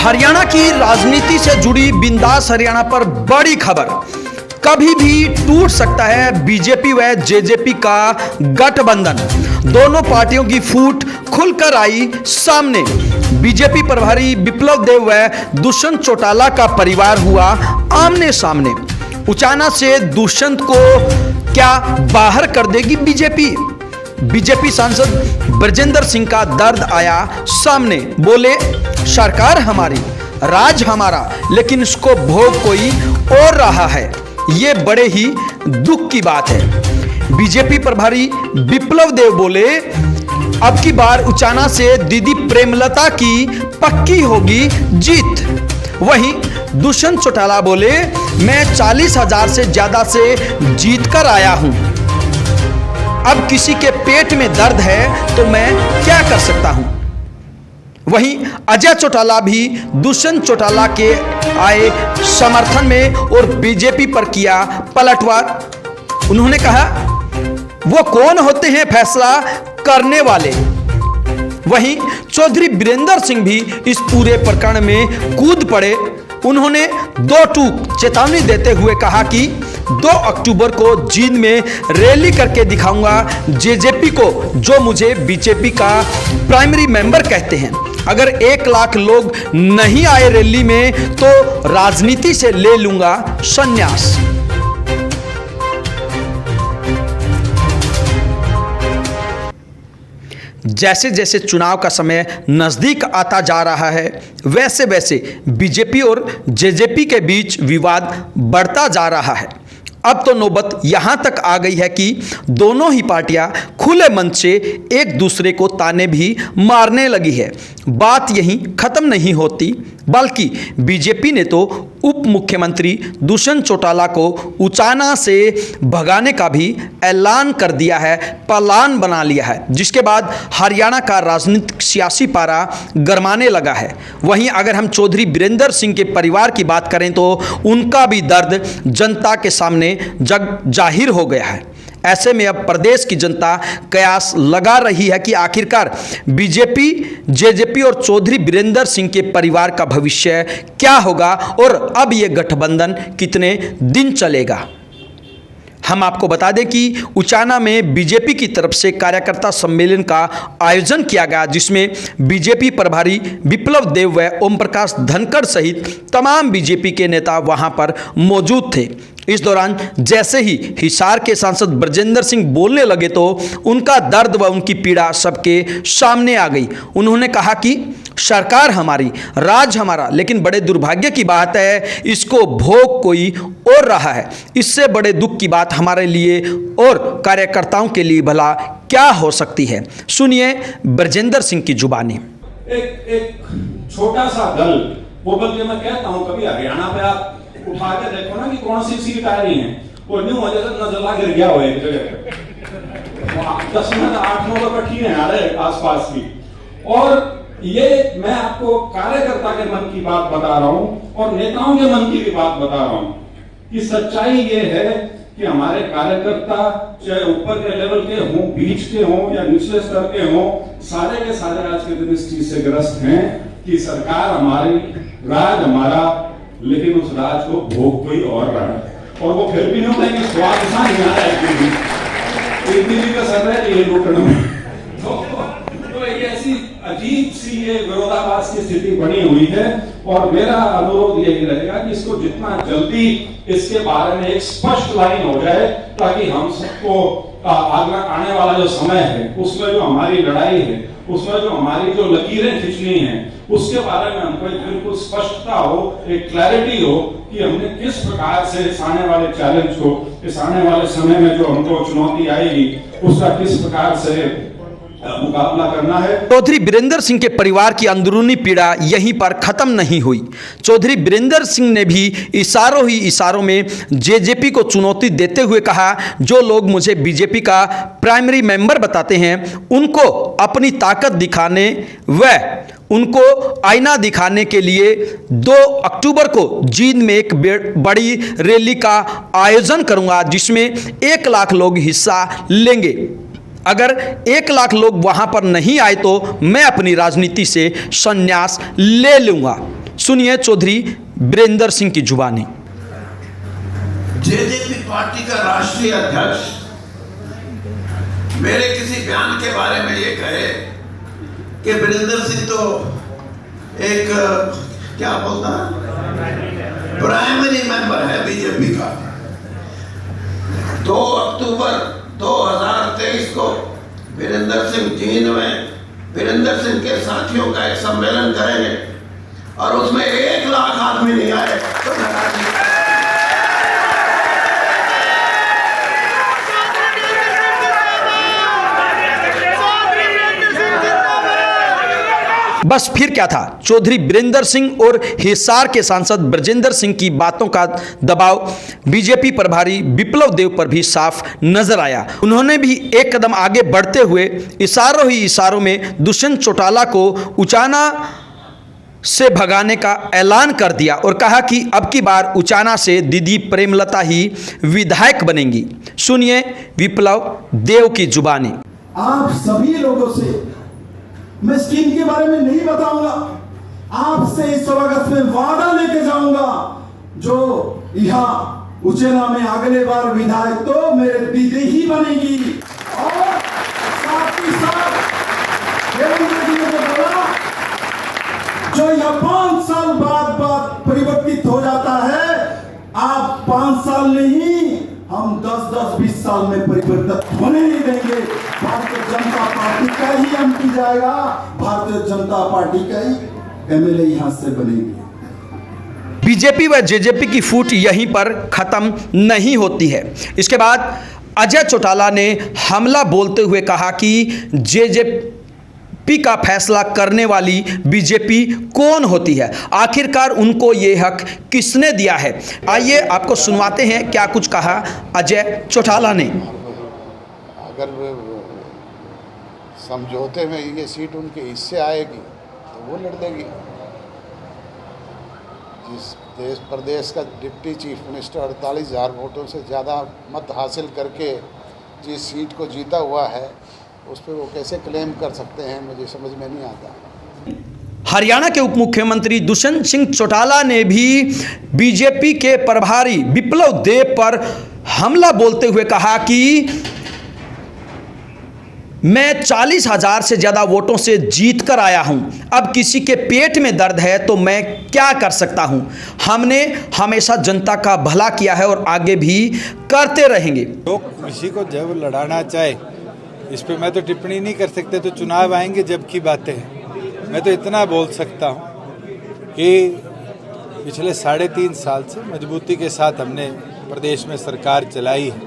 हरियाणा की राजनीति से जुड़ी बिंदास हरियाणा पर बड़ी खबर। कभी भी टूट सकता है बीजेपी व जेजेपी का गठबंधन। दोनों पार्टियों की फूट खुलकर आई सामने। बीजेपी प्रभारी विप्लव देव व दुष्यंत चौटाला का परिवार हुआ आमने सामने। उचाना से दुष्यंत को क्या बाहर कर देगी बीजेपी? बीजेपी सांसद ब्रजेंद्र सिंह का दर्द आया सामने। बोले, सरकार हमारी, राज हमारा, लेकिन इसको भोग कोई और रहा है। ये बड़े ही दुख की बात है। बीजेपी प्रभारी विप्लव देव बोले, अब की बार उचाना से दीदी प्रेमलता की पक्की होगी जीत। वहीं दुष्यंत चौटाला बोले, मैं 40,000 से ज्यादा से जीत कर आया हूं। अब किसी के पेट में दर्द है तो मैं क्या कर सकता हूं। वहीं अजय चौटाला भी दुष्यंत चौटाला के आए समर्थन में और बीजेपी पर किया पलटवार। उन्होंने कहा, वो कौन होते हैं फैसला करने वाले। वहीं चौधरी वीरेंद्र सिंह भी इस पूरे प्रकरण में कूद पड़े। उन्होंने दो टूक चेतावनी देते हुए कहा कि 2 अक्टूबर को जींद में रैली करके दिखाऊंगा जेजेपी को, जो मुझे बीजेपी का प्राइमरी मेंबर कहते हैं। अगर 1 लाख लोग नहीं आए रैली में तो राजनीति से ले लूंगा संन्यास। जैसे जैसे चुनाव का समय नजदीक आता जा रहा है, वैसे वैसे बीजेपी और जेजेपी के बीच विवाद बढ़ता जा रहा है। अब तो नौबत यहां तक आ गई है कि दोनों ही पार्टियां खुले मन से एक दूसरे को ताने भी मारने लगी है। बात यहीं खत्म नहीं होती, बल्कि बीजेपी ने तो उप मुख्यमंत्री दुष्यंत चौटाला को उचाना से भगाने का भी ऐलान कर दिया है, प्लान बना लिया है, जिसके बाद हरियाणा का राजनीतिक सियासी पारा गरमाने लगा है। वहीं अगर हम चौधरी वीरेंद्र सिंह के परिवार की बात करें तो उनका भी दर्द जनता के सामने जग जाहिर हो गया है। ऐसे में अब प्रदेश की जनता कयास लगा रही है कि आखिरकार बीजेपी, जेजेपी और चौधरी वीरेंद्र सिंह के परिवार का भविष्य क्या होगा और अब ये गठबंधन कितने दिन चलेगा। हम आपको बता दें कि उचाना में बीजेपी की तरफ से कार्यकर्ता सम्मेलन का आयोजन किया गया, जिसमें बीजेपी प्रभारी विप्लव देव व ओम प्रकाश धनखड़ सहित तमाम बीजेपी के नेता वहां पर मौजूद थे। इस दौरान जैसे ही हिसार के सांसद ब्रजेंद्र सिंह बोलने लगे तो उनका दर्द व उनकी पीड़ा सबके सामने आ गई। उन्होंने कहा कि सरकार हमारी, राज हमारा, लेकिन बड़े दुर्भाग्य की बात है इसको भोग कोई और रहा है। इससे बड़े दुख की बात हमारे लिए और कार्यकर्ताओं के लिए भला क्या हो सकती है। सुनिए ब्रजेंद्र सिंह की जुबानी। एक छोटा सा दल, वो बल्कि मैं कहता हूं कभी हरियाणा पे आप उठा के देखो ना कि कौन सी सीट आ रही है, वो न्यू हो जैसे नजला गिर गया हो एक जगह 10 मिनट 8-9 तो बैठी है हमारे आसपास की। और ये मैं आपको कार्यकर्ता के मन की बात बता रहा हूं और नेताओं के मन की भी बात बता रहा हूं कि सच्चाई ये है कि हमारे कार्यकर्ता चाहे ऊपर के लेवल के हों, बीच के हों या निचले स्तर के हों, सारे के सारे आज के दिन इस चीज से ग्रस्त हैं कि सरकार हमारी, राज हमारा, लेकिन उस राज को भोग कोई और रहा है। और वो फिर भी नहीं होता कि स्वाद नहीं आ रहा है, एक दिन का सर है ये लूटने में। तो ये ऐसी अजीब सी ये विरोधाभास की स्थिति बनी हुई है। और मेरा अनुरोध यही रहेगा कि इसको जितना जल्दी इसके बारे में एक स्पष्ट लाइन हो जाए, ताकि हम सबको आने वाला जो समय है उसमें जो हमारी लड़ाई है, उसमें जो हमारी जो लकीरें खींचनी है, उसके बारे में हमको बिल्कुल स्पष्टता हो, एक क्लैरिटी हो कि हमने किस प्रकार से इस आने वाले चैलेंज को, इस आने वाले समय में जो हमको चुनौती आएगी उसका किस प्रकार से मुकाबला करना है। चौधरी वीरेंद्र सिंह के परिवार की अंदरूनी पीड़ा यहीं पर खत्म नहीं हुई। चौधरी वीरेंद्र सिंह ने भी इशारों में जेजेपी को चुनौती देते हुए कहा, जो लोग मुझे बीजेपी का प्राइमरी मेंबर बताते हैं उनको अपनी ताकत दिखाने व उनको आईना दिखाने के लिए 2 अक्टूबर को जींद में एक बड़ी रैली का आयोजन करूंगा, जिसमें 1 लाख लोग हिस्सा लेंगे। अगर 1 लाख लोग वहां पर नहीं आए तो मैं अपनी राजनीति से संन्यास ले लूंगा। सुनिए चौधरी वीरेंद्र सिंह की जुबानी। जेजेपी पार्टी का राष्ट्रीय अध्यक्ष मेरे किसी बयान के बारे में ये कहे कि वीरेंद्र सिंह तो एक क्या बोलता है प्राइमरी मेंबर है बीजेपी का। 2 अक्टूबर 2023 को वीरेंद्र सिंह जींद में वीरेंद्र सिंह के साथियों का एक सम्मेलन करेंगे और उसमें 1 लाख आदमी नहीं आए तो नाराजगी। बस फिर क्या था, चौधरी वीरेंद्र सिंह और हिसार के सांसद ब्रजेंद्र सिंह की बातों का दबाव बीजेपी प्रभारी विप्लव देव पर भी साफ नजर आया। उन्होंने भी एक कदम आगे बढ़ते हुए इशारों ही इशारों में दुष्यंत चौटाला को उचाना से भगाने का ऐलान कर दिया और कहा कि अब की बार उचाना से दीदी प्रेमलता ही विधायक बनेंगी। सुनिए विप्लव देव की जुबानी। आप सभी लोगों से मैं स्कीम के बारे में नहीं बताऊंगा, आपसे इस अगस्त में वादा लेके जाऊंगा जो यहाँ उचेना में अगले बार विधायक तो मेरे दीदी ही बनेगी। और साथ ही साथ देवेंद्र जी ने तो बोला जो यह 5 साल बाद परिवर्तित हो जाता है, आप 5 साल नहीं हम 10-20 साल में परिवर्तित होने नहीं देंगे। भारतीय जनता पार्टी का ही एमपी जाएगा, भारतीय जनता पार्टी का ही एमएलए यहां से बनेंगे। बीजेपी व जेजेपी की फूट यहीं पर खत्म नहीं होती है। इसके बाद अजय चौटाला ने हमला बोलते हुए कहा कि जेजेपी का फैसला करने वाली बीजेपी कौन होती है, आखिरकार उनको ये हक किसने दिया है। आइए आपको सुनवाते हैं क्या कुछ कहा अजय चौटाला ने। अगर समझौते में ये सीट उनके हिस्से आएगी तो वो लड़ देगी। जिस देश प्रदेश का डिप्टी चीफ मिनिस्टर 48,000 वोटों से ज़्यादा मत हासिल करके जिस सीट को जीता हुआ है उस पर वो कैसे क्लेम कर सकते हैं, मुझे समझ में नहीं आता। हरियाणा के उप मुख्यमंत्री दुष्यंत सिंह चौटाला ने भी बीजेपी के प्रभारी विप्लव देव पर हमला बोलते हुए कहा कि मैं 40,000 से ज़्यादा वोटों से जीत कर आया हूं, अब किसी के पेट में दर्द है तो मैं क्या कर सकता हूं। हमने हमेशा जनता का भला किया है और आगे भी करते रहेंगे। लोग किसी को जब लड़ाना चाहे इस पे मैं तो टिप्पणी नहीं कर सकते, तो चुनाव आएंगे जब की बातें हैं। मैं तो इतना बोल सकता हूं कि पिछले 3.5 साल से मजबूती के साथ हमने प्रदेश में सरकार चलाई है।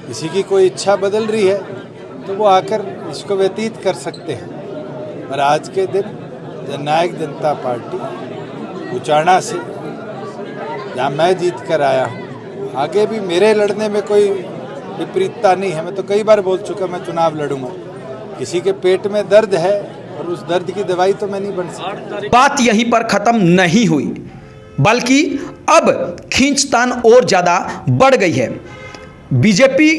किसी की कोई इच्छा बदल रही है तो वो आकर इसको व्यतीत कर सकते हैं। और आज के दिन जननायक जनता पार्टी उचाना से जहाँ मैं जीत कर आया हूँ, आगे भी मेरे लड़ने में कोई विपरीतता नहीं है। मैं तो कई बार बोल चुका मैं चुनाव लड़ूंगा। किसी के पेट में दर्द है और उस दर्द की दवाई तो मैं नहीं बन सकता। बात यहीं पर खत्म नहीं हुई, बल्कि अब खींचतान और ज़्यादा बढ़ गई है। बीजेपी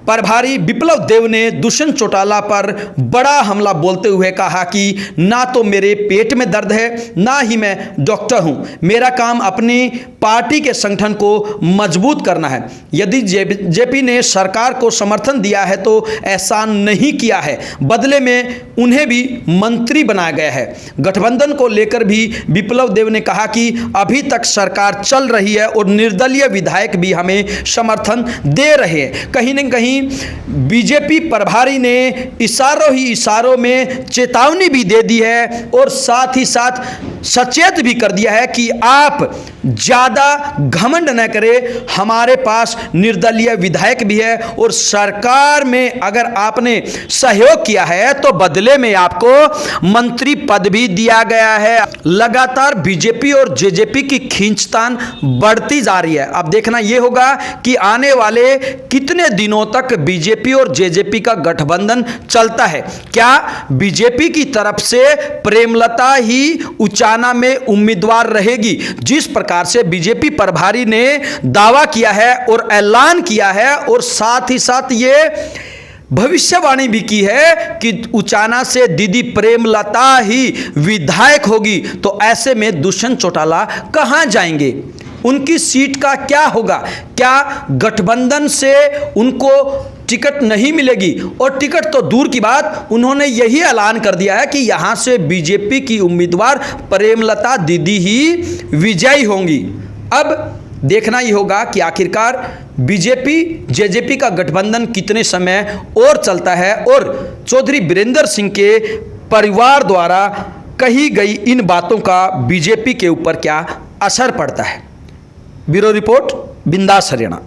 प्रभारी विप्लव देव ने दुष्यंत चौटाला पर बड़ा हमला बोलते हुए कहा कि ना तो मेरे पेट में दर्द है, ना ही मैं डॉक्टर हूं। मेरा काम अपनी पार्टी के संगठन को मजबूत करना है। यदि जेजेपी ने सरकार को समर्थन दिया है तो एहसान नहीं किया है, बदले में उन्हें भी मंत्री बनाया गया है। गठबंधन को लेकर भी विप्लव देव ने कहा कि अभी तक सरकार चल रही है और निर्दलीय विधायक भी हमें समर्थन दे रहे हैं। कहीं न कहीं बीजेपी प्रभारी ने इशारों ही इशारों में चेतावनी भी दे दी है और साथ ही साथ सचेत भी कर दिया है कि आप ज़्यादा घमंड न करें, हमारे पास निर्दलीय विधायक भी है और सरकार में अगर आपने सहयोग किया है तो बदले में आपको मंत्री पद भी दिया गया है। लगातार बीजेपी और जेजेपी की खींचतान बढ़ती जा रही है। अब देखना यह होगा कि आने वाले कितने दिनों तक बीजेपी और जेजेपी का गठबंधन चलता है। क्या बीजेपी की तरफ से प्रेमलता ही उचाना में उम्मीदवार रहेगी, जिस प्रकार से बीजेपी प्रभारी ने दावा किया है और ऐलान किया है, और साथ ही साथ ये भविष्यवाणी भी की है कि उचाना से दीदी प्रेमलता ही विधायक होगी, तो ऐसे में दुष्यंत चौटाला कहां जाएंगे? उनकी सीट का क्या होगा? क्या गठबंधन से उनको टिकट नहीं मिलेगी? और टिकट तो दूर की बात, उन्होंने यही ऐलान कर दिया है कि यहां से बीजेपी की उम्मीदवार प्रेमलता दीदी ही विजयी होंगी। अब देखना ही होगा कि आखिरकार बीजेपी जेजेपी का गठबंधन कितने समय और चलता है और चौधरी वीरेंद्र सिंह के परिवार द्वारा कही गई इन बातों का बीजेपी के ऊपर क्या असर पड़ता है। ब्यूरो रिपोर्ट, बिंदास हरियाणा।